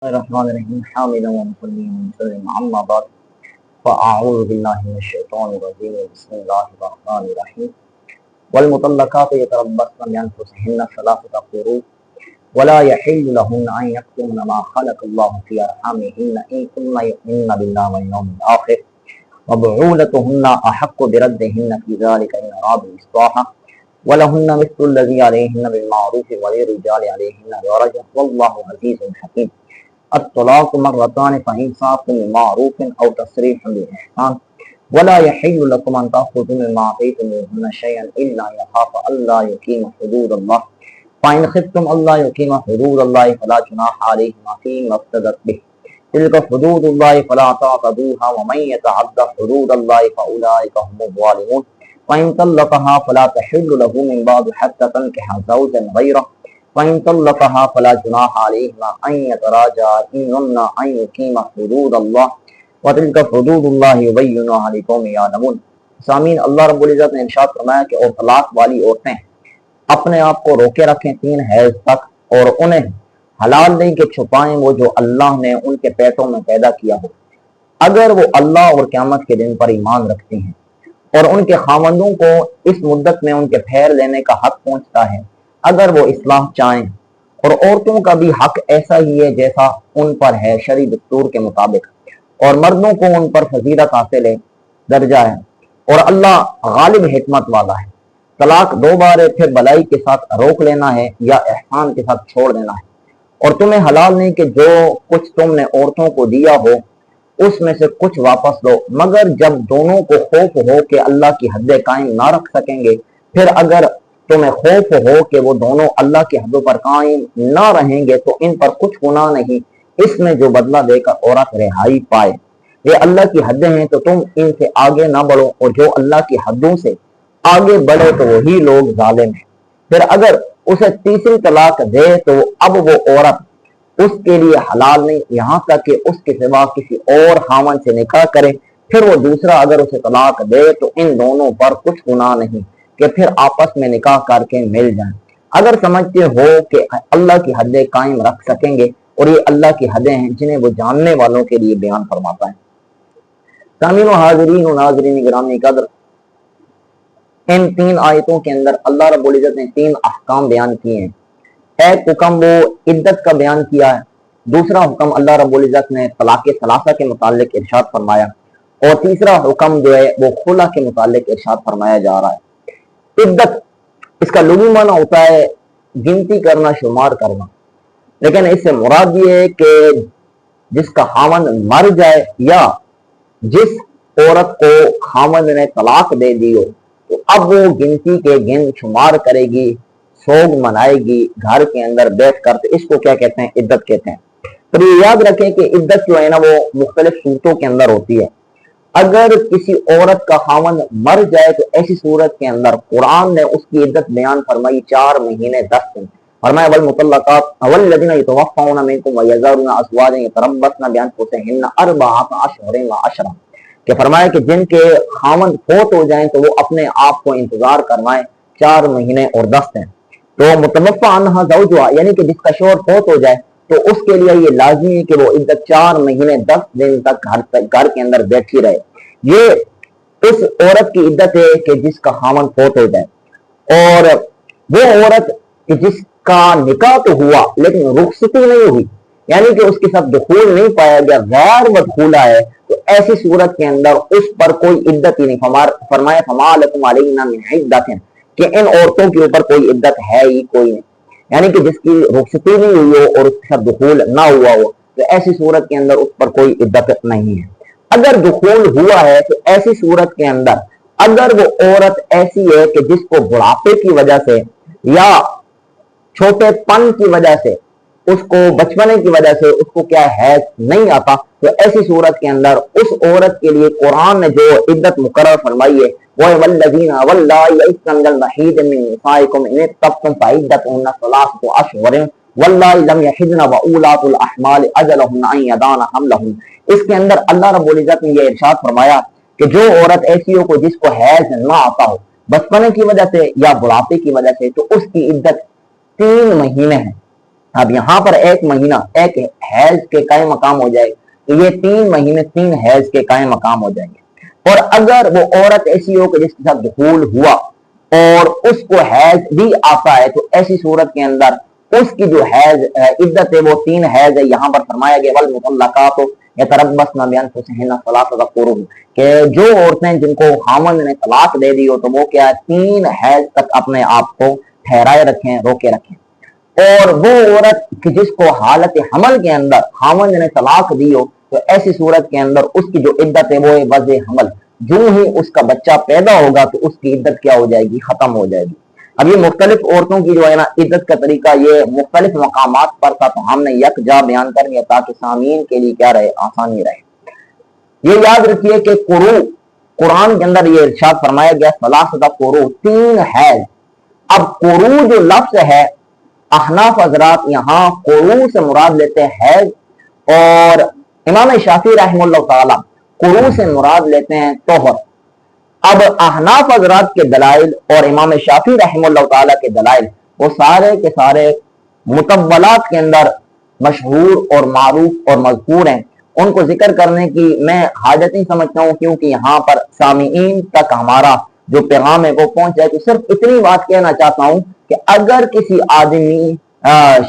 الرحمن الرحیم حامدا ونصلی ونسلم اما بعد فاعوذ باللہ من الشیطان الرجیم بسم اللہ الرحمن الرحیم والمطلقات يتربصن بانفسهن ثلاثة قروء ولا يحل لهن ان يكتمن ما خلق الله في ارحامهن ان كن يؤمنن بالله واليوم الاخر وبعولتهن احق بردهن في ذلك ان ارادوا اصلاحا ولهن مثل الذي عليهن بالمعروف وللرجال عليهن درجة والله عزيز حكيم الطلاق مرتان فإمساك بمعروف أو تسريح بإحسان ولا يحل لكم أن تأخذوا مما آتيتموهن شيئا إلا أن يخافا ألا يقيما حدود الله فإن خفتم ألا يقيما حدود الله فلا جناح عليهما فيما افتدت به تلك حدود الله فلا تعتدوها ومن يتعدى حدود الله فأولئك هم الظالمون فإن طلقها فلا تحل له من بعد حتى تنكح زوجا غيره فإن طلقها فلا جناح عليهما أن يتراجعا إن ظنا أن يقيما حدود الله وتلك حدود الله يبينها لقوم يعلمون۔ سامعین، اللہ رب العزت نے ارشاد فرمایا کہ اور طلاق والی عورتیں اپنے آپ کو روکے رکھیں 3 حیض تک اور انہیں حلال نہیں کہ چھپائیں وہ جو اللہ نے ان کے پیٹوں میں پیدا کیا ہو، اگر وہ اللہ اور قیامت کے دن پر ایمان رکھتے ہیں اور ان کے خاوندوں کو اس مدت میں ان کے پھیر لینے کا حق پہنچتا ہے اگر وہ اصلاح چاہیں، اور عورتوں کا بھی حق ایسا ہی ہے جیسا ان پر ہے شرعی دستور کے مطابق، اور مردوں کو ان پر فضیلت حاصل ہے، درجہ ہے، اور اللہ غالب حکمت والا ہے۔ طلاق 2 بار ہے، پھر بلائی کے ساتھ روک لینا ہے یا احسان کے ساتھ چھوڑ دینا ہے، اور تمہیں حلال نہیں کہ جو کچھ تم نے عورتوں کو دیا ہو اس میں سے کچھ واپس دو، مگر جب دونوں کو خوف ہو کہ اللہ کی حدیں قائم نہ رکھ سکیں گے، پھر اگر تمہیں خوف ہو کہ وہ دونوں اللہ کی حدوں پر قائم نہ رہیں گے تو ان پر کچھ گناہ نہیں، اس میں جو بدلہ دے کر عورت رہائی پائے۔ یہ اللہ کی حدیں ہیں تو تم ان سے آگے نہ بڑھو، اور جو اللہ کی حدوں سے آگے بڑھے تو وہی لوگ ظالم ہیں۔ پھر اگر اسے تیسری طلاق دے تو اب وہ عورت اس کے لیے حلال نہیں یہاں تک کہ اس کے سوا کسی اور خاوند سے نکاح کرے، پھر وہ دوسرا اگر اسے طلاق دے تو ان دونوں پر کچھ گناہ نہیں کہ پھر آپس میں نکاح کر کے مل جائیں، اگر سمجھتے ہو کہ اللہ کی حدیں قائم رکھ سکیں گے، اور یہ اللہ کی حدیں ہیں جنہیں وہ جاننے والوں کے لیے بیان فرماتا ہے۔ سامعین و حاضرین و ناظرین گرامی قدر، ان 3 آیتوں کے اندر اللہ رب العزت نے 3 احکام بیان کیے ہیں۔ ایک حکم وہ عدت کا بیان کیا ہے، دوسرا حکم اللہ رب العزت نے طلاق ثلاثہ کے متعلق ارشاد فرمایا، اور تیسرا حکم جو ہے وہ خلا کے متعلق ارشاد فرمایا جا رہا ہے۔ عدت اس کا لغوی معنی ہوتا ہے گنتی کرنا، شمار کرنا، لیکن اس سے مراد یہ ہے کہ جس کا خاوند مر جائے یا جس عورت کو خاوند نے طلاق دے دی ہو تو اب وہ گنتی کے گن شمار کرے گی، سوگ منائے گی گھر کے اندر بیٹھ کر، تو اس کو کیا کہتے ہیں؟ عدت کہتے ہیں۔ تو یہ یاد رکھیں کہ عدت جو ہے نا وہ مختلف صورتوں کے اندر ہوتی ہے۔ اگر کسی عورت کا خاوند مر جائے تو ایسی صورت کے اندر قرآن نے اس کی عدت بیان فرمائی 4 مہینے 10 دن، فرمایا والمطلقات والذین یتوفون منکم ویذرون ازواجا یتربصن بانفسہن 4 اشہر وعشرا، کہ فرمایا کہ جن کے خاوند فوت ہو جائیں تو وہ اپنے آپ کو انتظار کروائیں 4 مہینے اور 10 دن۔ تو متوفی عنہا زوجہا یعنی کہ جس کا شوہر فوت ہو جائے تو اس کے لیے یہ لازمی ہے کہ وہ عدت 4 مہینے 10 دن تک گھر کے اندر بیٹھی رہے۔ یہ اس عورت کی عدت ہے کہ جس کا خاوند فوت ہو جائے، اور وہ عورت کہ جس کا نکاح تو ہوا لیکن رخصتی نہیں ہوئی، یعنی کہ اس کے ساتھ دخول نہیں پایا گیا، غیر مدخولہ ہے، تو ایسی صورت کے اندر اس پر کوئی عدت ہی نہیں۔ فرمایا فما لکم علیہن من عدت، کہ ان عورتوں کے اوپر کوئی عدت ہے ہی کوئی نہیں، یعنی کہ جس کی رخصتی نہیں ہوئی ہو اور اس کے ساتھ دخول نہ ہوا ہو تو ایسی صورت کے اندر اس پر کوئی عدت نہیں ہے۔ اگر دخول ہوا ہے تو ایسی صورت کے اندر اگر وہ عورت ایسی ہے کہ جس کو بڑھاپے کی وجہ سے یا چھوٹے پن کی وجہ سے، اس کو بچپنے کی وجہ سے اس کو کیا حیض نہیں آتا، تو ایسی صورت کے اندر اس عورت کے لیے قرآن نے جو عدت مقرر فرمائی ہے وہ والذین واللائی یئسن من المحیض من نسائکم ان ارتبتم فعدتہن 3 اشہر واللائی لم یحضن واولاۃ الاحمال اجلہن ان یضعن حملہن۔ اس کے اندر اللہ رب العزت نے یہ ارشاد فرمایا کہ جو عورت ایسی ہو جس کو حیض نہ آتا ہو بچپنے کی وجہ سے یا بڑھاپے کی وجہ سے، تو اس کی عدت 3 مہینے ہیں۔ اب یہاں پر ایک مہینہ ایک حیض کے قائم مقام ہو جائے تو یہ 3 مہینے 3 حیض کے قائم مقام ہو جائیں گے۔ اور اگر وہ عورت ایسی ہو کہ جس کے ساتھ دخول ہوا اور اس کو حیض بھی آتا ہے تو ایسی صورت کے اندر اس کی جو حیض عدت ہے وہ 3 حیض ہے۔ یہاں پر فرمایا گیا والمطلقات یتربصن بانفسہن ثلاثۃ قروء کہ جو عورتیں جن کو خامند نے طلاق دے دی ہو تو وہ کیا 3 حیض تک اپنے آپ کو ٹھہرائے رکھیں، روکے رکھیں۔ اور وہ عورت کہ جس کو حالت حمل کے اندر خامند نے طلاق دی ہو تو ایسی صورت کے اندر اس کی جو عدت ہے وہ وضع حمل، جو ہی اس کا بچہ پیدا ہوگا تو اس کی عدت کیا ہو جائے گی، ختم ہو جائے گی۔ اب یہ مختلف عورتوں کی جو ہے نا عدت کا طریقہ یہ مختلف مقامات پر تھا تو ہم نے یک جا بیان کر لیا تاکہ سامعین کے لیے کیا رہے، آسانی رہے۔ یہ یاد رکھیے کہ قروء قرآن کے اندر یہ ارشاد فرمایا گیا ثلاثۃ قروء 3 حیض۔ اب قروء جو لفظ ہے احناف حضرات یہاں قروء سے مراد لیتے ہیں حیض، اور امام شافعی رحمہ اللہ تعالی قروء سے مراد لیتے ہیں طہر۔ اب احناف حضرات کے دلائل اور امام شافعی رحمہ اللہ تعالی کے دلائل وہ سارے کے سارے مطولات کے اندر مشہور اور معروف اور مذکور ہیں، ان کو ذکر کرنے کی میں حاجت نہیں سمجھتا ہوں کیونکہ یہاں پر سامعین تک ہمارا جو پیغام ہے وہ پہنچ جائے۔ تو صرف اتنی بات کہنا چاہتا ہوں کہ اگر کسی آدمی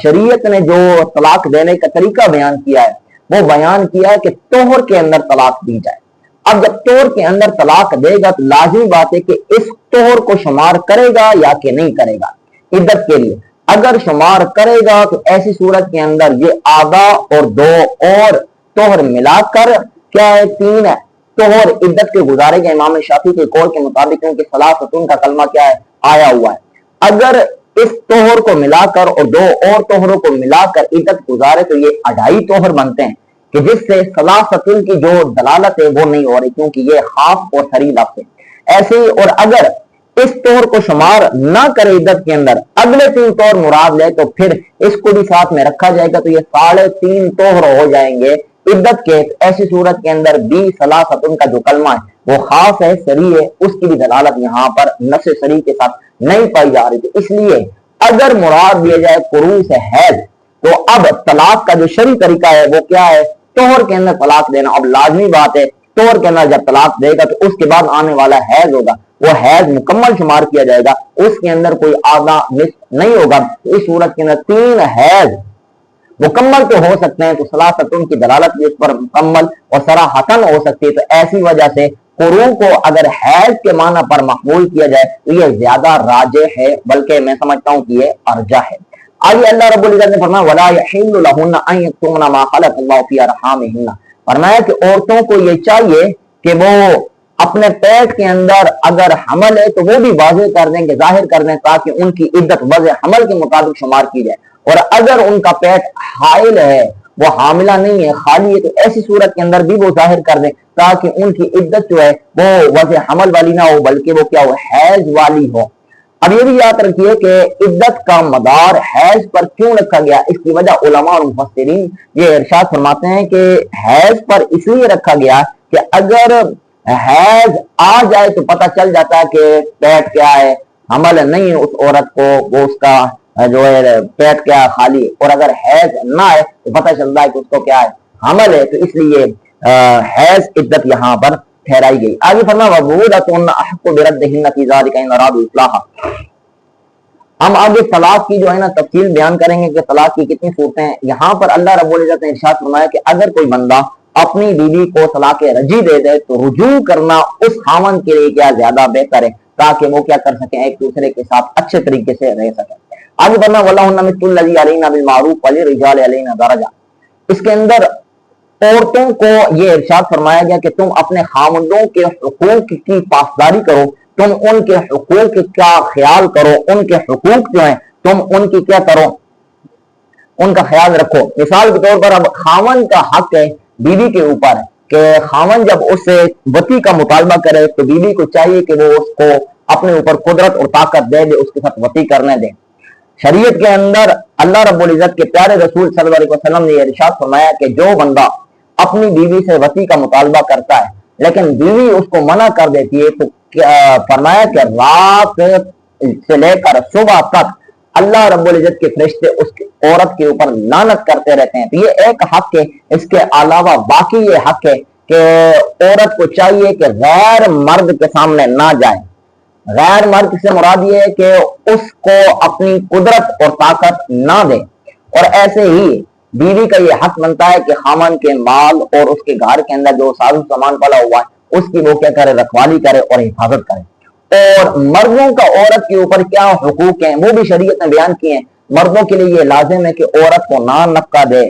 شریعت نے جو طلاق دینے کا طریقہ بیان کیا ہے وہ بیان کیا ہے کہ طہر کے اندر طلاق دی جائے۔ اب جب طہر کے اندر طلاق دے گا تو لازمی بات ہے کہ اس طہر کو شمار کرے گا یا کہ نہیں کرے گا عدت کے لیے۔ اگر شمار کرے گا تو ایسی صورت کے اندر یہ آدھا اور 2 اور طہر ملا کر کیا ہے 3 ہے طہر عدت کے گزارے گا امام شافعی کے قول کے مطابق، کیونکہ ثلاثۃ کا کلمہ کیا ہے آیا ہوا ہے۔ اگر اس طہر کو ملا کر اور 2 اور طہروں کو ملا کر عدت گزارے تو یہ 2.5 طہر بنتے ہیں کہ جس سے ثلاثۃ کی جو دلالت ہے وہ نہیں ہو رہی کیونکہ یہ خاص اور صریح لفظ ہے۔ ایسے ہی اور اگر اس طہر کو شمار نہ کرے عدت کے اندر اگلے 3 طہر مراد لے تو پھر اس کو بھی ساتھ میں رکھا جائے گا تو یہ 3.5 طہر ہو جائیں گے عدت کے۔ ایسی صورت کے اندر بھی ثلاثۃ کا جو کلمہ ہے وہ خاص ہے، صریح ہے، اس کی بھی دلالت یہاں پر نص صریح کے ساتھ نہیں پائی جا رہی تھی۔ اس لیے اگر مراد دیا جائے قروء سے حیض تو اب طلاق کا جو شرعی طریقہ ہے وہ کیا ہے طہر کے اندر طلاق دینا۔ اب لازمی بات ہے طہر کے اندر جب طلاق دے گا تو اس کے بعد آنے والا حیض ہوگا وہ حیض مکمل شمار کیا جائے گا، اس کے اندر کوئی آدھا نصف نہیں ہوگا۔ اس صورت کے اندر 3 حیض مکمل تو ہو سکتے ہیں تو ثلاثۃ کی دلالت بھی اس پر مکمل اور صراحتاً ہو سکتی ہے۔ تو ایسی وجہ سے قروء کو اگر حیض کے معنی پر محمول کیا جائے تو یہ زیادہ راجح ہے، بلکہ میں سمجھتا ہوں کہ یہ ارجح ہے۔ آگے اللہ رب العزت نے فرمایا وَلَا يَحِلُّ لَهُنَّ أَن يَكْتُمْنَ مَا خَلَقَ اللَّهُ فِي أَرْحَامِهِنَّ، فرمایا کہ عورتوں کو یہ چاہیے کہ وہ اپنے پیٹ کے اندر اگر حمل ہے تو وہ بھی واضح کر دیں کہ ظاہر کر دیں تاکہ ان کی عدت وضع حمل کے مطابق شمار کی جائے، اور اگر ان کا پیٹ حائل ہے وہ حاملہ نہیں ہے خالی ہے تو ایسی صورت کے اندر بھی وہ ظاہر کر دیں تاکہ ان کی عدت جو ہے وہ وضع حمل والی نہ ہو بلکہ وہ کیا ہو حیض والی ہو۔ اب یہ بھی یاد رکھیے کہ عدت کا مدار حیض پر کیوں رکھا گیا، اس کی وجہ علماء اور مفسرین یہ ارشاد فرماتے ہیں کہ حیض پر اس لیے رکھا گیا کہ اگر حیض آ جائے تو پتہ چل جاتا ہے کہ پیٹ کیا ہے حمل نہیں ہے اس عورت کو، وہ اس کا جو ہے پیٹ کیا خالی، اور اگر حیض نہ آئے تو پتہ چلتا ہے کہ اس کو کیا ہے حمل ہے، تو اس لیے حیض عدت یہاں پر ٹھہرائی گئی۔ آگے فرمایا وَبُعُولَتُهُنَّ أَحَقُّ بِرَدِّهِنَّ فِي ذَلِكَ إِنْ أَرَادُوا إِصْلَاحًا۔ ہم آگے طلاق کی جو ہے نا تفصیل بیان کریں گے کہ طلاق کی کتنی صورتیں ہیں۔ یہاں پر اللہ رب العزت نے ارشاد فرمایا کہ اگر کوئی بندہ اپنی بیوی کو طلاق رجعی دے دے تو رجوع کرنا اس خاوند کے لیے کیا زیادہ بہتر ہے تاکہ وہ کیا کر سکیں ایک دوسرے کے ساتھ اچھے طریقے سے رہ سکیں۔ آگے فرمایا وَلَهُنَّ مِثْلُ الَّذِي عَلَيْهِنَّ بِالْمَعْرُوفِ وَلِلرِّجَالِ عَلَيْهِنَّ دَرَجَةٌ۔ اس کے اندر عورتوں کو یہ ارشاد فرمایا گیا کہ تم اپنے خاوندوں کے حقوق کی پاسداری کرو، تم ان کے حقوق کا خیال کرو، ان کے حقوق جو ہیں تم ان کی کیا کرو، ان کا خیال رکھو۔ مثال کے طور پر اب خاوند کا حق ہے بیوی کے اوپر کہ خاوند جب اس سے وطی کا مطالبہ کرے تو بیوی کو چاہیے کہ وہ اس کو اپنے اوپر قدرت اور طاقت دے اس کے ساتھ وطی کرنے دے۔ شریعت کے اندر اللہ رب العزت کے پیارے رسول صلی اللہ علیہ وسلم نے ارشاد فرمایا کہ جو بندہ اپنی بیوی سے وطی کا مطالبہ کرتا ہے لیکن بیوی اس کو منع کر دیتی ہے تو فرمایا کہ رات سے لے کر صبح تک اللہ رب العزت کے فرشتے اس عورت کے اوپر لعنت کرتے رہتے ہیں. تو یہ ایک حق ہے. اس کے علاوہ باقی یہ حق ہے کہ عورت کو چاہیے کہ غیر مرد کے سامنے نہ جائے. غیر مرد سے مراد یہ ہے کہ اس کو اپنی قدرت اور طاقت نہ دے. اور ایسے ہی بیوی کا یہ حق بنتا ہے کہ خامن کے مال اور اس کے گھر کے اندر جو ساز و سامان پڑا ہوا ہے اس کی وہ کیا کرے, رکھوالی کرے اور حفاظت کرے. اور مردوں کا عورت کے اوپر کیا حقوق ہیں وہ بھی شریعت نے بیان کیے ہیں. مردوں کے لیے یہ لازم ہے کہ عورت کو نان نقہ دے,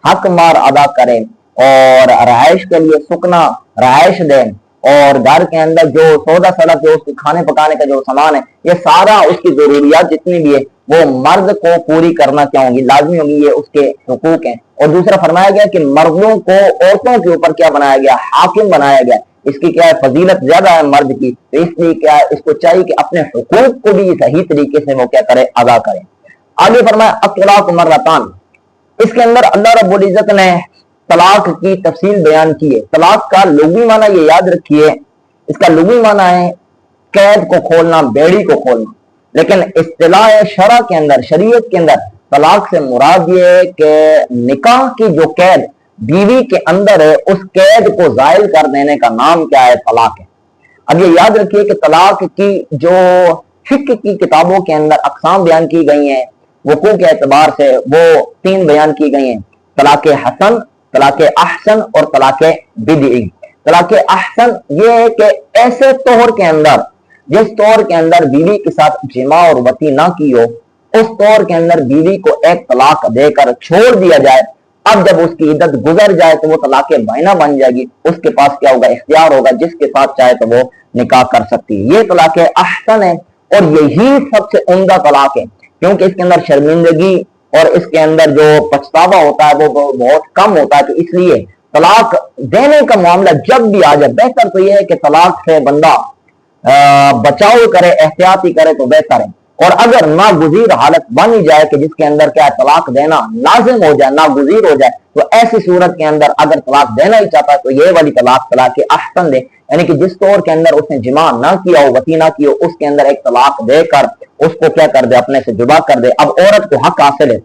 حق مار ادا کرے, اور رہائش کے لیے سکنا رہائش دے, اور گھر کے اندر جو سودا سلک جو اس کے کھانے پکانے کا جو سامان ہے یہ سارا اس کی ضروریات جتنی بھی ہے وہ مرد کو پوری کرنا کیا ہوگی, لازمی ہوگی. یہ اس کے حقوق ہیں. اور دوسرا فرمایا گیا کہ مردوں کو عورتوں کے اوپر کیا بنایا گیا, حاکم بنایا گیا. اس کی کیا ہے, فضیلت زیادہ ہے مرد کی. تو اس لیے کیا ہے, اس کو چاہیے کہ اپنے حقوق کو بھی صحیح طریقے سے وہ کیا کرے, ادا کرے. آگے فرمایا الطلاق مرتان. اس کے اندر اللہ رب العزت نے طلاق کی تفصیل بیان کی ہے. طلاق کا لغوی معنی یہ یاد رکھیے, اس کا لغوی معنی ہے قید کو کھولنا, بیڑی کو کھولنا. لیکن اصطلاح شرع کے اندر, شریعت کے اندر طلاق سے مراد یہ ہے کہ نکاح کی جو قید بیوی کے اندر ہے اس قید کو زائل کر دینے کا نام کیا ہے, طلاق ہے. اب یہ یاد رکھیے کہ طلاق کی جو فقہ کی کتابوں کے اندر اقسام بیان کی گئی ہیں وقوع کے اعتبار سے وہ 3 بیان کی گئی ہیں, طلاق حسن, طلاق احسن اور طلاق بدعی. طلاق احسن یہ ہے کہ ایسے طور کے اندر جس طور کے اندر بیوی کے ساتھ جماع اور وطی نہ کی ہو اس طور کے اندر بیوی کو ایک طلاق دے کر چھوڑ دیا جائے. اب جب اس کی عدت گزر جائے تو وہ طلاق بائنہ بن جائے گی. اس کے پاس کیا ہوگا, اختیار ہوگا, جس کے ساتھ چاہے تو وہ نکاح کر سکتی ہے. یہ طلاق احسن ہے اور یہی سب سے عمدہ طلاق ہے کیونکہ اس کے اندر شرمندگی اور اس کے اندر جو پچھتاوا ہوتا ہے وہ بہت کم ہوتا ہے. تو اس لیے طلاق دینے کا معاملہ جب بھی آ جائے بہتر تو یہ ہے کہ طلاق سے بندہ بچاؤ کرے, احتیاطی کرے تو بہتر ہے. اور اگر ناگزیر حالت بنی جائے کہ جس کے اندر کیا طلاق دینا لازم ہو جائے, ناگزیر ہو جائے, تو ایسی صورت کے اندر اگر طلاق دینا ہی چاہتا ہے تو یہ والی طلاق احسن دے. یعنی کہ جس طور کے اندر اس نے جماع نہ کیا ہو, وطی نہ کی ہو, اس کے اندر ایک طلاق دے کر اس کو کیا کر دے, اپنے سے جدا کر دے. اب عورت کو حق حاصل ہے,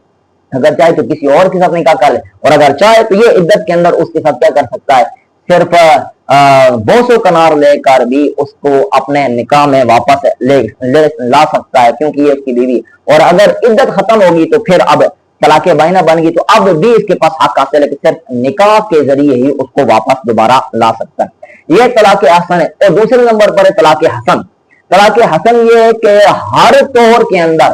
اگر چاہے تو کسی اور کے ساتھ نکاح کر لے, اور اگر چاہے تو یہ عدت کے اندر اس کے ساتھ کیا کر سکتا ہے, صرف بوس و کنار لے کر بھی اس کو اپنے نکاح میں واپس لا سکتا ہے کیونکہ یہ اس کی بیوی. اور اگر عدت ختم ہوگی تو پھر اب طلاق بائنہ بن گئی تو اب بھی اس کے پاس حق حاصل ہے کہ صرف نکاح کے ذریعے ہی اس کو واپس دوبارہ لا سکتا ہے. یہ طلاق احسن ہے. اور دوسرے نمبر پر ہے طلاق حسن. طلاق حسن یہ ہے کہ ہر طہر کے اندر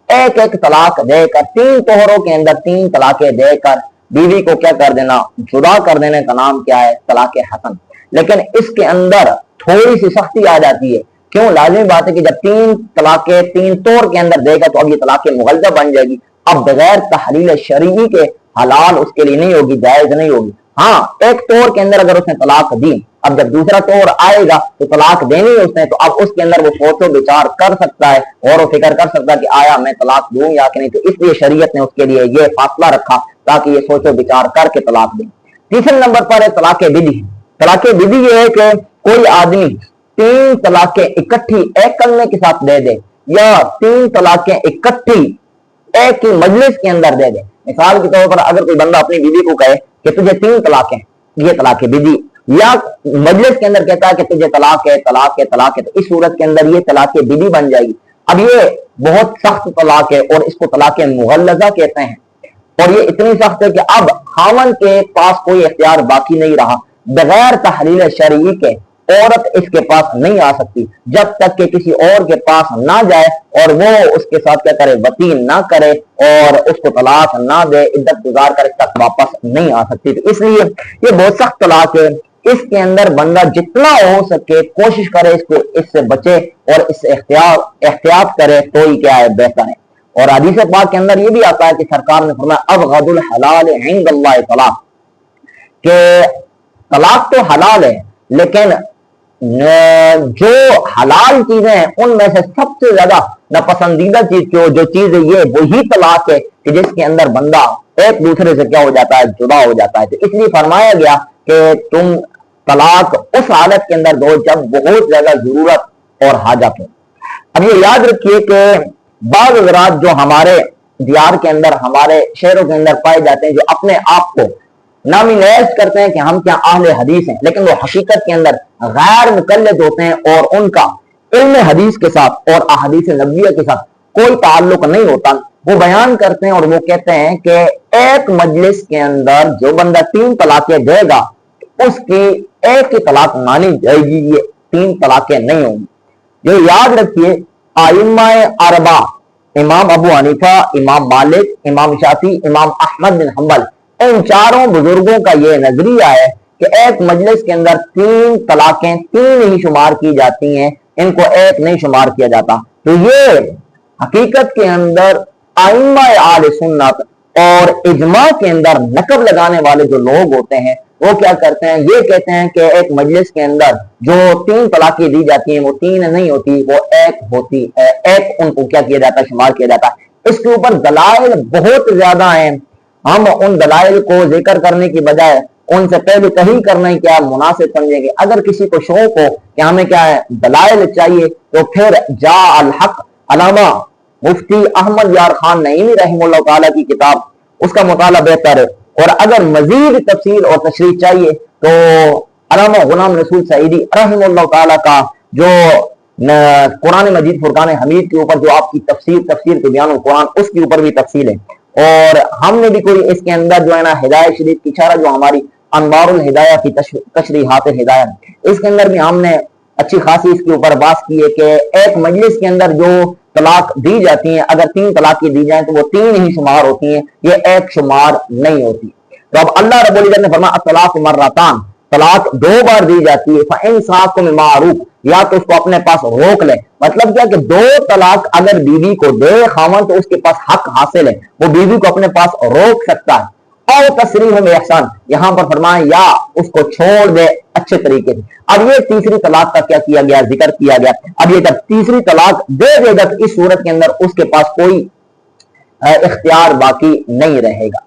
ایک ایک طلاق دے کر, 3 طہروں کے اندر 3 طلاقیں دے کر بیوی کو کیا کر دینا, جدا کر دینے کا نام کیا ہے, طلاق حسن. لیکن اس کے اندر تھوڑی سی سختی آ جاتی ہے. کیوں؟ لازمی بات ہے کہ جب 3 طلاقیں 3 طور کے اندر دے گا تو اب یہ طلاق مغلظہ بن جائے گی. اب بغیر تحلیل شرعی کے حلال اس کے لیے نہیں ہوگی, جائز نہیں ہوگی. ہاں ایک طور کے اندر اگر اس نے طلاق دی, اب جب دوسرا طور آئے گا تو طلاق دینی ہے اس نے, تو اب اس کے اندر وہ سوچ و بچار کر سکتا ہے, غور و فکر کر سکتا ہے کہ آیا میں طلاق دوں یا کہ نہیں. تو اس لیے شریعت نے اس کے لیے یہ فاصلہ رکھا تاکہ یہ سوچ و بچار کر کے طلاق دیں. تیسرے نمبر پر ہے طلاق بدعی. طلاق بدعی یہ ہے کہ کوئی آدمی 3 طلاقیں اکٹھی ایک کلمے کے ساتھ دے دے یا 3 طلاقیں اکٹھی ایک ہی مجلس کے اندر دے دے. مثال کے طور پر اگر کوئی بندہ اپنی بیوی کو کہے کہ تجھے 3 طلاقیں, یہ طلاق بدعی, یا مجلس کے اندر کہتا ہے کہ تجھے طلاق ہے طلاق ہے طلاق ہے, تو اس صورت کے اندر یہ طلاق بدعی بن جائے گی. اب یہ بہت سخت طلاق ہے اور اس کو طلاق مغلظہ کہتے ہیں. اور یہ اتنی سخت ہے کہ اب خاوند کے پاس کوئی اختیار باقی نہیں رہا, بغیر تحلیل شرعی کے عورت اس کے پاس نہیں آ سکتی جب تک کہ کسی اور کے پاس نہ جائے اور وہ اس کے ساتھ کیا کرے, وطی نہ کرے اور اس کو طلاق نہ دے, عدت گزار کر اس تک واپس نہیں آ سکتی. تو اس لیے یہ بہت سخت طلاق ہے. اس کے اندر بندہ جتنا ہو سکے کوشش کرے اس کو اس سے بچے اور اس سے احتیاط کرے تو ہی کیا ہے, بہتر ہے. اور حدیث پاک کے اندر یہ بھی آتا ہے کہ سرکار نے فرمایا ابغض الحلال عند اللہ طلاق, کہ طلاق تو حلال ہے لیکن جو حلال چیزیں ہیں ان میں سے سب سے زیادہ ناپسندیدہ چیز جو چیز ہے یہ وہی طلاق ہے کہ جس کے اندر بندہ ایک دوسرے سے کیا ہو جاتا ہے, جدا ہو جاتا ہے. تو اس لیے فرمایا گیا کہ تم طلاق اس حالت کے اندر دو جب بہت زیادہ ضرورت اور حاجت ہو. اب یہ یاد رکھیے کہ بعض حضرات جو ہمارے دیار کے اندر ہمارے شہروں کے اندر پائے جاتے ہیں جو اپنے آپ کو نامی نیز کرتے ہیں کہ ہم کیا اہل حدیث ہیں، لیکن وہ حقیقت کے اندر غیر مقلد ہوتے ہیں اور ان کا علم حدیث کے ساتھ اور احادیث نبویہ کے ساتھ کوئی تعلق نہیں ہوتا۔ وہ بیان کرتے ہیں اور وہ کہتے ہیں کہ ایک مجلس کے اندر جو بندہ 3 طلاقیں دے گا اس کی ایک ہی طلاق مانی جائے گی، یہ 3 طلاقیں نہیں ہوں گی۔ یہ یاد رکھیے، ائمہ اربعہ امام ابو حنیفہ، امام مالک، امام شافعی، امام احمد بن حنبل، ان چاروں بزرگوں کا یہ نظریہ ہے کہ ایک مجلس کے اندر 3 طلاقیں 3 ہی شمار کی جاتی ہیں، ان کو ایک نہیں شمار کیا جاتا۔ تو یہ حقیقت کے اندر ائمہ اہل سنت اور اجماع کے اندر نقب لگانے والے جو لوگ ہوتے ہیں وہ کیا کرتے ہیں، یہ کہتے ہیں کہ ایک مجلس کے اندر جو 3 طلاقیں دی جاتی ہیں وہ 3 نہیں ہوتی، وہ ایک ہوتی ہے، ایک ان کو کیا کیا جاتا ہے، شمار کیا جاتا ہے۔ اس کے اوپر دلائل بہت زیادہ ہیں، ہم ان دلائل کو ذکر کرنے کی بجائے ان سے پہلے تحقیق کرنا ہی کیا مناسب سمجھیں گے۔ اگر کسی کو شوق ہو کہ ہمیں کیا ہے دلائل چاہیے تو پھر جا الحق علامہ مفتی احمد یار خان نعیمی رحمہ اللہ تعالیٰ کی کتاب، اس کا مطالعہ بہتر ہے۔ اور اگر مزید تفصیل اور تشریح چاہیے تو علامہ غلام رسول سعیدی رحمہ اللہ تعالیٰ کا جو قرآن مجید فرقان حمید کے اوپر جو آپ کی تفسیر کے بیان قرآن، اس کے اوپر بھی تفصیل ہے۔ اور ہم نے بھی کوئی اس کے اندر جو ہے نا ہدایت شریف کی شرح جو ہماری انوار الہدایہ کی تشریحات ہدایت، اس کے اندر بھی ہم نے اچھی خاصی اس کے اوپر بات کی ہے کہ ایک مجلس کے اندر جو طلاق دی جاتی ہیں اگر 3 طلاقیں دی جائیں تو وہ 3 ہی شمار ہوتی ہیں، یہ ایک شمار نہیں ہوتی۔ تو اب اللہ رب العزت نے فرمایا الطلاق مرتان، طلاق 2 بار دی جاتی ہے، فإمساک بمعروف، یا تو اس کو اپنے پاس روک لے۔ مطلب کیا کہ 2 طلاق اگر بیوی کو دے خاوند تو اس کے پاس حق حاصل ہے، وہ بیوی کو اپنے پاس روک سکتا ہے۔ اور تسریح میں احسان، یہاں پر فرمایا یا اس کو چھوڑ دے اچھے طریقے سے۔ اب یہ تیسری طلاق کا کیا کیا گیا، ذکر کیا گیا۔ اب یہ جب تیسری طلاق دے دے گا تو اس صورت کے اندر اس کے پاس کوئی اختیار باقی نہیں رہے گا۔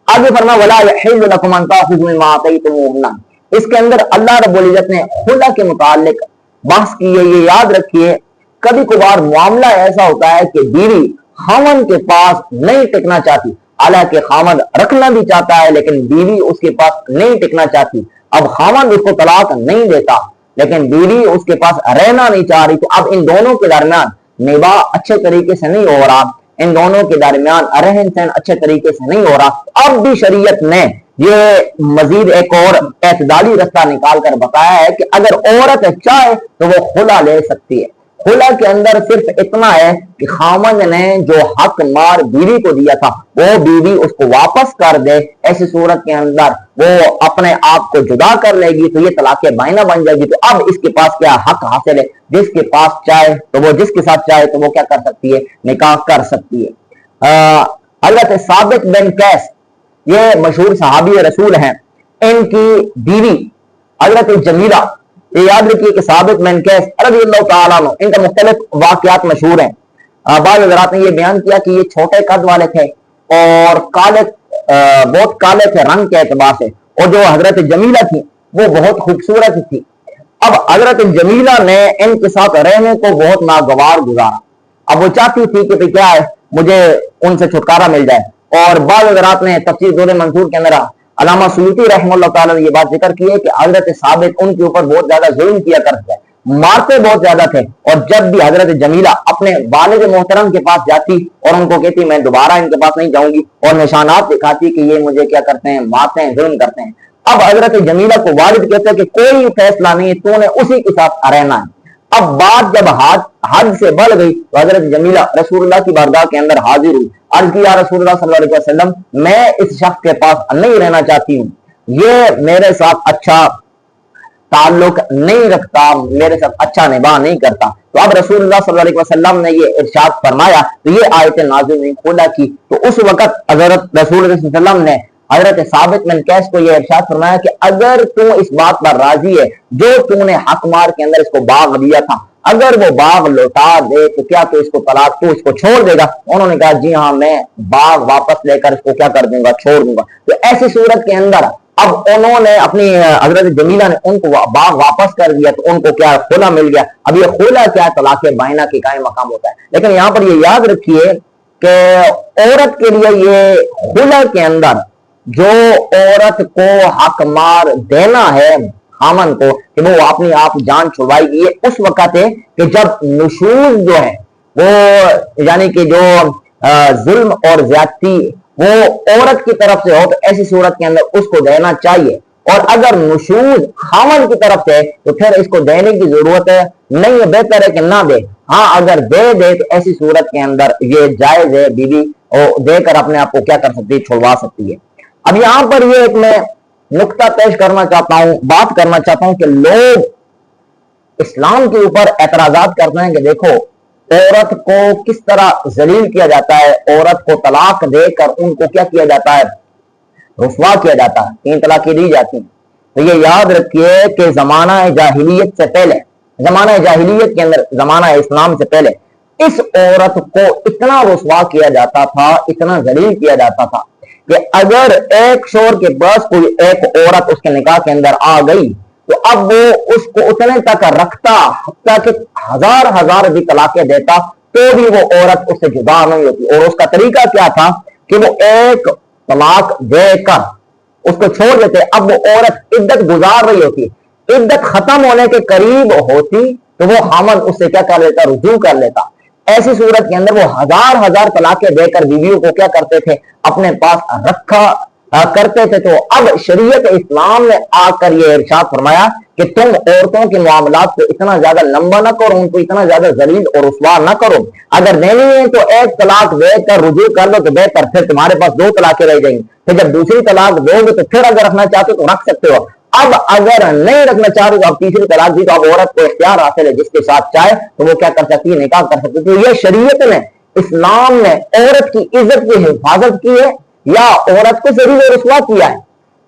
آگے فرمایا ولا یحل لکم ان تاخذوا مما آتیتموہن، اس کے اندر اللہ رب العزت نے خلا کے متعلق بحث کی ہے۔ یہ یاد رکھیے کبھی کبھار معاملہ ایسا ہوتا ہے کہ بیوی خاوند کے پاس نہیں ٹکنا چاہتی، حالانکہ خاوند رکھنا بھی چاہتا ہے لیکن بیوی اس کے پاس نہیں ٹکنا چاہتی۔ اب خاوند اس کو طلاق نہیں دیتا لیکن بیوی اس کے پاس رہنا نہیں چاہ رہی، تو اب ان دونوں کے درمیان نباہ اچھے طریقے سے نہیں ہو رہا، ان دونوں کے درمیان رہن سہن اچھے طریقے سے نہیں ہو رہا۔ اب بھی شریعت نے یہ مزید ایک اور اعتدالی رستہ نکال کر بتایا ہے کہ اگر عورت چاہے تو وہ خلا لے سکتی ہے۔ خلا کے اندر صرف اتنا ہے کہ خاوند نے جو حق مار بیوی کو دیا تھا وہ بیوی اس کو واپس کر دے، ایسی صورت کے اندر وہ اپنے آپ کو جدا کر لے گی تو یہ طلاق بائنہ بن جائے گی۔ تو اب اس کے پاس کیا حق حاصل ہے، جس کے پاس چاہے تو وہ جس کے ساتھ چاہے تو وہ کیا کر سکتی ہے، نکاح کر سکتی ہے۔ حضرت ثابت بن قیس یہ مشہور صحابی رسول ہیں، ان کی بیوی حضرت جمیلہ، یہ یاد رکھیے کہ ثابت بن قیس رضی اللہ تعالیٰ عنہ، ان کا مختلف واقعات مشہور ہیں۔ بعض حضرات نے یہ بیان کیا کہ یہ چھوٹے قد والے تھے اور کالے، بہت کالے تھے رنگ کے اعتبار سے، اور جو حضرت جمیلہ تھی وہ بہت خوبصورت تھی۔ اب حضرت جمیلہ نے ان کے ساتھ رہنے کو بہت ناگوار گزارا، اب وہ چاہتی تھی کہ کیا ہے مجھے ان سے چھٹکارا مل جائے۔ اور بعض حضرات نے تفسیر دور منصور کے اندر علامہ سیوطی رحمہ اللہ تعالیٰ نے یہ بات ذکر کی ہے کہ حضرت ثابت ان کے اوپر بہت زیادہ ظلم کیا کرتے ہیں، مارتے بہت زیادہ تھے، اور جب بھی حضرت جمیلہ اپنے والد محترم کے پاس جاتی اور ان کو کہتی میں دوبارہ ان کے پاس نہیں جاؤں گی، اور نشانات دکھاتی کہ یہ مجھے کیا کرتے ہیں، مارتے ہیں، ظلم کرتے ہیں۔ اب حضرت جمیلہ کو والد کہتے ہیں کہ کوئی فیصلہ نہیں ہے، تو نے اسی کے ساتھ رہنا ہے۔ اب بات جب حد سے بڑھ گئی تو حضرت جمیلہ رسول اللہ کی بارگاہ کے اندر حاضر ہوئی، عرض کیا رسول اللہ صلی اللہ علیہ وسلم میں اس شخص کے پاس نہیں رہنا چاہتی ہوں، یہ میرے ساتھ اچھا تعلق نہیں رکھتا، میرے ساتھ اچھا نباہ نہیں کرتا۔ تو اب رسول اللہ صلی اللہ علیہ وسلم نے یہ ارشاد فرمایا تو یہ آیت نازل ہوئی خلا کی۔ تو اس وقت حضرت رسول اللہ صلی اللہ علیہ وسلم نے حضرت ثابت بن قیس کو یہ ارشاد فرمایا کہ اگر تو اس بات پر راضی ہے جو تو نے حق مار کے اندر اس کو باغ دیا تھا، اگر وہ باغ لوٹا دے تو کیا تو اس کو طلاق تو اس کو چھوڑ دے گا؟ انہوں نے کہا جی ہاں میں باغ واپس لے کر اس کو کیا کر دوں گا، چھوڑ دوں گا۔ تو ایسی صورت کے اندر اب انہوں نے اپنی حضرت جمیلہ نے ان کو باغ واپس کر دیا تو ان کو کیا خلا مل گیا. اب یہ خلا کیا ہے؟ طلاق بائنہ کے قائم مقام ہوتا ہے. لیکن یہاں پر یہ یاد رکھیے کہ عورت کے لیے یہ خلا کے اندر جو عورت کو حق مار دینا ہے خامن کو کہ وہ اپنی آپ جان چھڑوائے گی، یہ اس وقت ہے کہ جب نشوز جو ہے وہ یعنی کہ جو ظلم اور زیادتی وہ عورت کی طرف سے ہو تو ایسی صورت کے اندر اس کو دینا چاہیے. اور اگر نشوز خامن کی طرف سے تو پھر اس کو دینے کی ضرورت ہے نہیں ہے، بہتر ہے کہ نہ دے. ہاں اگر دے تو ایسی صورت کے اندر یہ جائز ہے، بیوی دے کر اپنے آپ کو کیا کر سکتی ہے؟ چھڑوا سکتی ہے. اب یہاں پر یہ ایک میں نقطہ پیش کرنا چاہتا ہوں، بات کرنا چاہتا ہوں کہ لوگ اسلام کے اوپر اعتراضات کرتے ہیں کہ دیکھو عورت کو کس طرح ذلیل کیا جاتا ہے، عورت کو طلاق دے کر ان کو کیا کیا جاتا ہے؟ رسوا کیا جاتا ہے، 3 طلاقیں دی جاتی ہیں. تو یہ یاد رکھیے کہ زمانہ جاہلیت سے پہلے، زمانہ جاہلیت کے اندر، زمانہ اسلام سے پہلے اس عورت کو اتنا رسوا کیا جاتا تھا، اتنا ذلیل کیا جاتا تھا کہ اگر ایک شوہر کے پاس کوئی ایک عورت اس کے نکاح کے اندر آ گئی تو اب وہ اس کو اتنے تک رکھتا حتیٰ کہ ہزار بھی طلاقیں دیتا تو بھی وہ عورت اس سے جدا نہیں ہوتی. اور اس کا طریقہ کیا تھا کہ وہ ایک طلاق دے کر اس کو چھوڑ دیتے. اب وہ عورت عدت گزار رہی ہوتی، عدت ختم ہونے کے قریب ہوتی تو وہ خامن اس سے کیا کر لیتا؟ رجوع کر لیتا. ایسی صورت کے اندر وہ ہزار طلاقیں دے کر بیویوں کو کیا کرتے تھے؟ اپنے پاس رکھا کرتے تھے. تو اب شریعت اسلام نے آ کر یہ ارشاد فرمایا کہ تم عورتوں کے معاملات کو اتنا زیادہ لمبا نہ کرو، ان کو اتنا زیادہ ذلیل اور رسوا نہ کرو. اگر دینی ہے تو ایک طلاق دے کر رجوع کر لو تو بہتر، پھر تمہارے پاس 2 طلاقیں رہ جائیں گی. پھر جب دوسری طلاق دو گے تو پھر اگر رکھنا چاہتے تو رکھ سکتے ہو. اب اگر نہیں رکھنا چاہ رہے تو اب تیسری طلاق دی تو اب عورت کو اختیار حاصل ہے، جس کے ساتھ چاہے تو وہ کیا کر سکتی ہے؟ نکاح کر سکتی ہے. تو یہ شریعت نے، اسلام نے عورت کی عزت کی حفاظت کی ہے یا عورت کو ذلیل و رسوا کیا ہے؟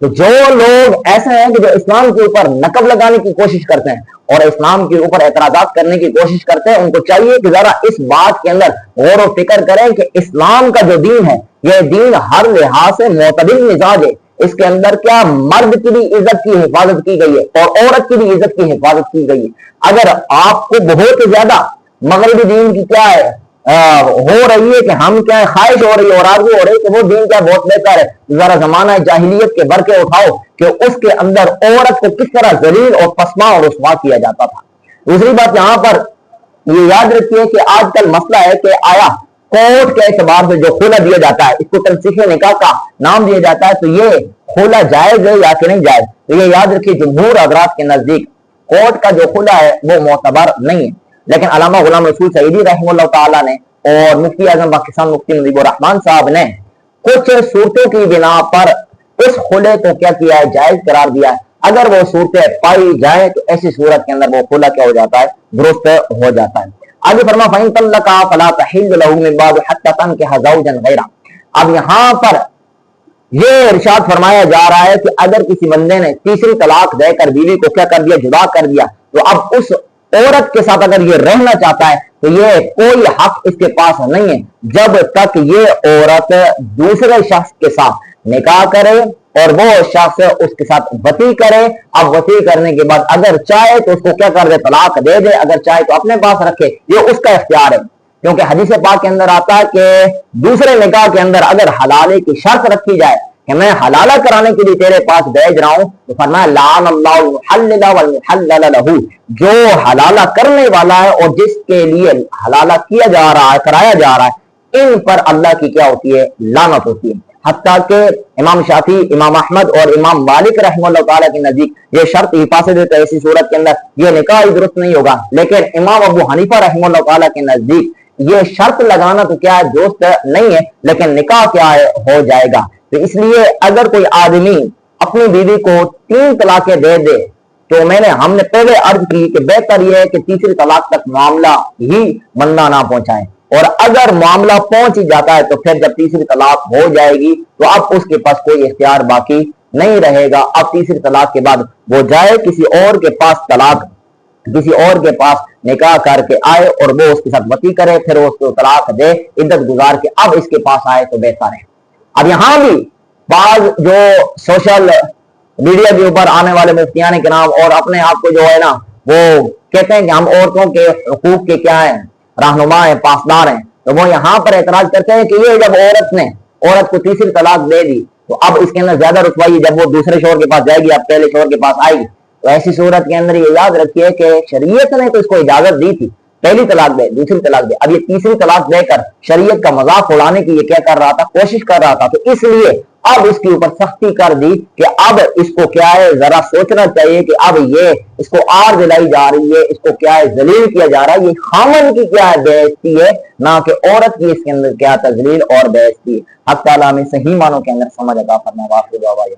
تو جو لوگ ایسے ہیں کہ جو اسلام کے اوپر نقب لگانے کی کوشش کرتے ہیں اور اسلام کے اوپر اعتراضات کرنے کی کوشش کرتے ہیں، ان کو چاہیے کہ ذرا اس بات کے اندر غور و فکر کریں کہ اسلام کا جو دین ہے یہ دین ہر لحاظ سے معتدل مزاج ہے. اس کے اندر کیا مرد کی بھی عزت کی حفاظت کی گئی ہے اور عورت کی بھی عزت کی حفاظت کی گئی ہے. اگر آپ کو بہت زیادہ مغربی دین کی کیا ہے ہو رہی ہے کہ ہم کیا خواہش ہو رہی ہے اور آرزو ہو رہی ہے کہ وہ دین کیا بہت بہتر ہے، ذرا زمانہ جاہلیت کے برقع اٹھاؤ کہ اس کے اندر عورت کو کس طرح ذلیل اور پسما اور رسوا کیا جاتا تھا. دوسری بات یہاں پر یہ یاد رکھیے کہ آج کل مسئلہ ہے کہ آیا کورٹ کے اعتبار سے جو خلا دیا جاتا ہے اس کو تنسیخ نکاح کا نام دیا جاتا ہے، تو یہ خلا جائز ہے یا کہ نہیں جائز؟ تو یہ یاد رکھیے جمہور حضرات کے نزدیک کورٹ کا جو خلا ہے وہ معتبر نہیں ہے. لیکن علامہ غلام رسول سعیدی رحمہ اللہ تعالیٰ نے اور مفتی اعظم پاکستان مفتی مجیب الرحمان صاحب نے کچھ صورتوں کی بنا پر اس خلے کو کیا کیا ہے؟ جائز قرار دیا ہے. اگر وہ صورتیں پائی جائیں تو ایسی صورت کے اندر وہ خلا کیا ہو جاتا ہے؟ درست ہو جاتا ہے. آگے فرما فَإِن طَلَّقَهَا فَلَا تَحِلُّ لَهُ مِن بَعْدُ حَتَّىٰ تَنكِحَ زَوْجًا غَيْرَهُ. اب یہاں پر یہ ارشاد فرمایا جا رہا ہے کہ اگر کسی بندے نے تیسری طلاق دے کر بیوی کو کیا کر دیا؟ جدا کر دیا، تو اب اس عورت کے ساتھ اگر یہ رہنا چاہتا ہے تو یہ کوئی حق اس کے پاس نہیں ہے جب تک یہ عورت دوسرے شخص کے ساتھ نکاح کرے اور وہ شخص اس کے ساتھ وطی کرے. اب وطی کرنے کے بعد اگر چاہے تو اس کو کیا کر دے؟ طلاق دے دے، اگر چاہے تو اپنے پاس رکھے، یہ اس کا اختیار ہے. کیونکہ حدیث پاک کے اندر آتا ہے کہ دوسرے نکاح کے اندر اگر حلالے کی شرط رکھی جائے کہ میں حلالہ کرانے کے لیے تیرے پاس بھیج رہا ہوں تو فرمایا لعن اللہ المحلل والمحلل لہ، جو حلالہ کرنے والا ہے اور جس کے لیے حلالہ کیا جا رہا ہے، کرایا جا رہا ہے، ان پر اللہ کی کیا ہوتی ہے؟ لعنت ہوتی ہے. حتیٰ کہ امام شافعی، امام احمد اور امام مالک رحمہ اللہ تعالیٰ کے نزدیک یہ شرط حفاظت دیتا ہے ایسی صورت کے اندر یہ نکاح درست نہیں ہوگا. لیکن امام ابو حنیفہ رحمہ اللہ تعالیٰ کے نزدیک یہ شرط لگانا تو کیا ہے؟ درست نہیں ہے، لیکن نکاح کیا ہے؟ ہو جائے گا. تو اس لیے اگر کوئی آدمی اپنی بیوی کو 3 طلاقیں دے دے تو ہم نے پہلے عرض کی کہ بہتر یہ ہے کہ تیسری طلاق تک معاملہ ہی بندہ نہ پہنچائے، اور اگر معاملہ پہنچ ہی جاتا ہے تو پھر جب تیسری طلاق ہو جائے گی تو اب اس کے پاس کوئی اختیار باقی نہیں رہے گا. اب تیسری طلاق کے بعد وہ جائے کسی اور کے پاس کسی اور کے پاس نکاح کر کے آئے اور وہ اس کے ساتھ وطی کرے، پھر وہ اس کو طلاق دے عدت گزار کے اب اس کے پاس آئے تو بہتر ہے. اب یہاں بھی بعض جو سوشل میڈیا کے اوپر آنے والے مفتیان کرام اور اپنے آپ کو جو ہے نا وہ کہتے ہیں کہ ہم عورتوں کے حقوق کے کیا ہیں، رہنما ہیں، پاسدار ہیں، تو وہ یہاں پر اعتراض کرتے ہیں کہ یہ جب عورت کو تیسری طلاق دے دی تو اب اس کے اندر زیادہ رسوائی، جب وہ دوسرے شوہر کے پاس جائے گی اب پہلے شوہر کے پاس آئے گی، تو ایسی صورت کے اندر یہ یاد رکھیے کہ شریعت نے تو اس کو اجازت دی تھی پہلی طلاق دے، دوسری طلاق دے، اب یہ تیسری طلاق دے کر شریعت کا مذاق اڑانے کی یہ کیا کر رہا تھا، کوشش کر رہا تھا، تو اس لیے اب اس کے اوپر سختی کر دی کہ اب اس کو کیا ہے ذرا سوچنا چاہیے کہ اب یہ اس کو آر دلائی جا رہی ہے، اس کو کیا ہے ذلیل کیا جا رہا ہے، یہ خامن کی کیا ہے بے عزتی ہے، نہ کہ عورت کی اس کے اندر کیا تذلیل اور بے عزتی ہے۔ حق تعالیٰ ہمیں صحیح معنوں کے اندر سمجھ عطا فرمائے۔